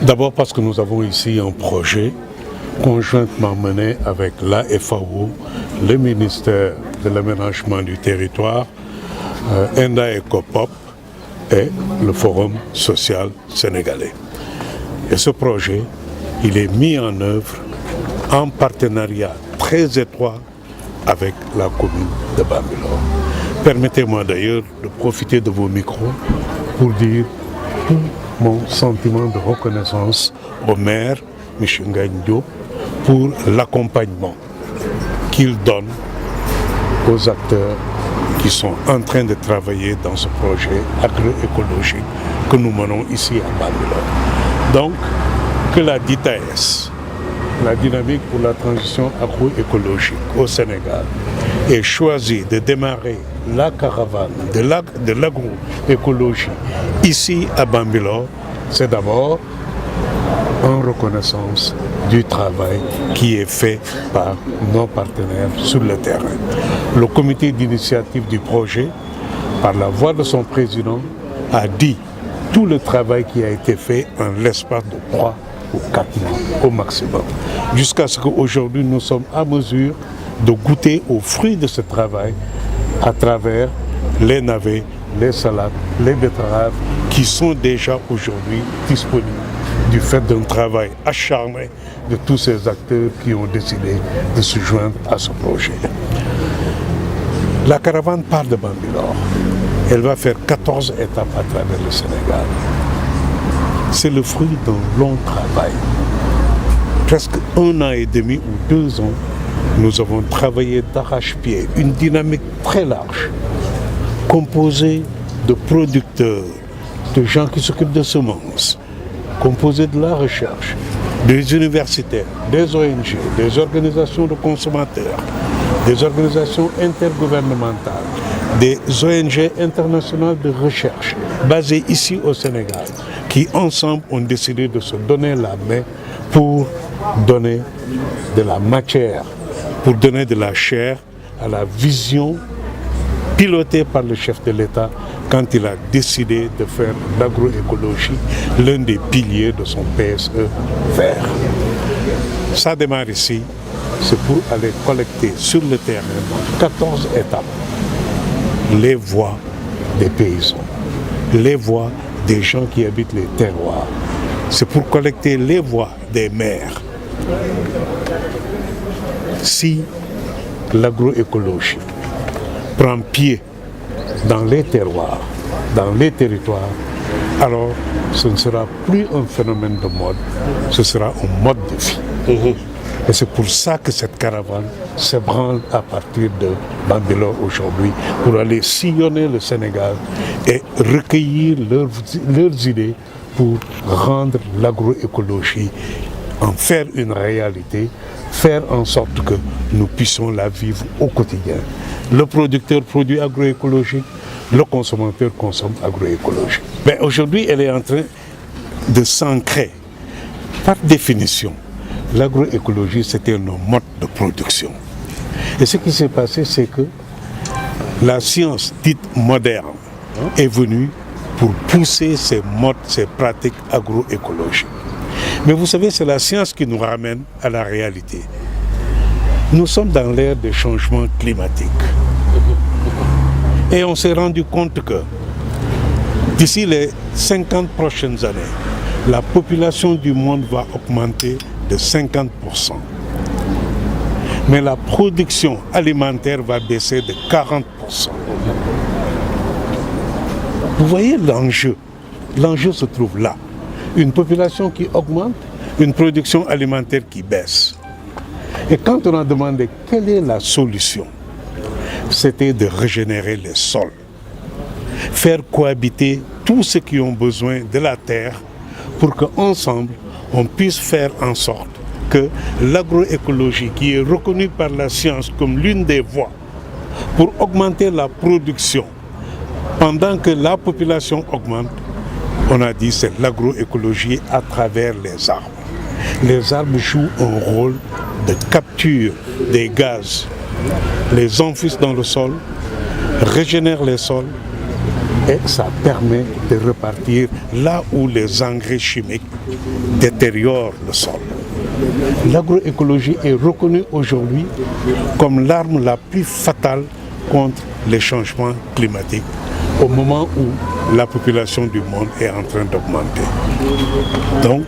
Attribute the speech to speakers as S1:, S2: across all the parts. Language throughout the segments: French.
S1: D'abord parce que nous avons ici un projet conjointement mené avec la FAO, le ministère de l'aménagement du territoire, ENDA ECOPOP et le Forum social sénégalais. Et ce projet, il est mis en œuvre en partenariat très étroit avec la commune de Bambilor. Permettez-moi d'ailleurs de profiter de vos micros pour dire tout mon sentiment de reconnaissance au maire, M. Ngagne Diop, pour l'accompagnement qu'il donne aux acteurs qui sont en train de travailler dans ce projet agroécologique que nous menons ici à Bambilor. Donc, que la DITAS, la dynamique pour la transition agroécologique au Sénégal, ait choisi de démarrer la caravane de l'agroécologie ici à Bambilor, c'est d'abord en reconnaissance du travail qui est fait par nos partenaires sur le terrain. Le comité d'initiative du projet, par la voix de son président, a dit tout le travail qui a été fait en l'espace de 3 ou 4 mois au maximum. Jusqu'à ce qu'aujourd'hui nous sommes à mesure de goûter aux fruits de ce travail à travers les navets, les salades, les betteraves qui sont déjà aujourd'hui disponibles du fait d'un travail acharné de tous ces acteurs qui ont décidé de se joindre à ce projet. La caravane part de Bambilor. Elle va faire 14 étapes à travers le Sénégal. C'est le fruit d'un long travail. Presque 1 an et demi ou 2 ans, nous avons travaillé d'arrache-pied, une dynamique très large, composée de producteurs, de gens qui s'occupent de semences, composée de la recherche, des universitaires, des ONG, des organisations de consommateurs, des organisations intergouvernementales, des ONG internationales de recherche basées ici au Sénégal, qui ensemble ont décidé de se donner la main pour donner de la matière, pour donner de la chair à la vision pilotée par le chef de l'État quand il a décidé de faire l'agroécologie l'un des piliers de son PSE vert. Ça démarre ici, c'est pour aller collecter sur le terrain, dans 14 étapes, les voix des paysans, les voix des gens qui habitent les terroirs. C'est pour collecter les voix des maires. Si l'agroécologie prend pied dans les terroirs, dans les territoires, alors ce ne sera plus un phénomène de mode, ce sera un mode de vie. Et c'est pour ça que cette caravane s'ébranle à partir de Bambilor aujourd'hui, pour aller sillonner le Sénégal et recueillir leurs idées pour rendre l'agroécologie, en faire une réalité, faire en sorte que nous puissions la vivre au quotidien. Le producteur produit agroécologique, le consommateur consomme agroécologique. Mais aujourd'hui, elle est en train de s'ancrer. Par définition, l'agroécologie, c'était un mode de production. Et ce qui s'est passé, c'est que la science dite moderne est venue pour pousser ces modes, ces pratiques agroécologiques. Mais vous savez, c'est la science qui nous ramène à la réalité. Nous sommes dans l'ère des changements climatiques. Et on s'est rendu compte que d'ici les 50 prochaines années, la population du monde va augmenter de 50%. Mais la production alimentaire va baisser de 40%. Vous voyez l'enjeu. L'enjeu se trouve là. Une population qui augmente, une production alimentaire qui baisse. Et quand on a demandé quelle est la solution, c'était de régénérer les sols. Faire cohabiter tous ceux qui ont besoin de la terre pour qu'ensemble, on puisse faire en sorte que l'agroécologie, qui est reconnue par la science comme l'une des voies pour augmenter la production, pendant que la population augmente, on a dit c'est l'agroécologie à travers les arbres. Les arbres jouent un rôle de capture des gaz, les enfouissent dans le sol, régénèrent les sols et ça permet de repartir là où les engrais chimiques détériorent le sol. L'agroécologie est reconnue aujourd'hui comme l'arme la plus fatale contre les changements climatiques au moment où la population du monde est en train d'augmenter. Donc,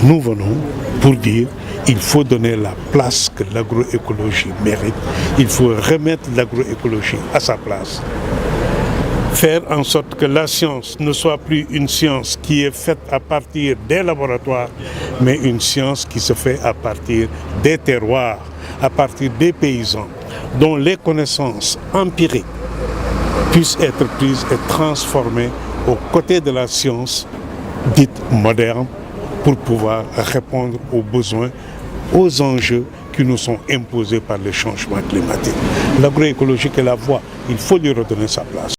S1: nous venons pour dire qu'il faut donner la place que l'agroécologie mérite. Il faut remettre l'agroécologie à sa place. Faire en sorte que la science ne soit plus une science qui est faite à partir des laboratoires, mais une science qui se fait à partir des terroirs, à partir des paysans, dont les connaissances empiriques puissent être prises et transformées aux côtés de la science dite moderne pour pouvoir répondre aux besoins, aux enjeux qui nous sont imposés par les changements climatiques. L'agroécologie est la voie, il faut lui redonner sa place.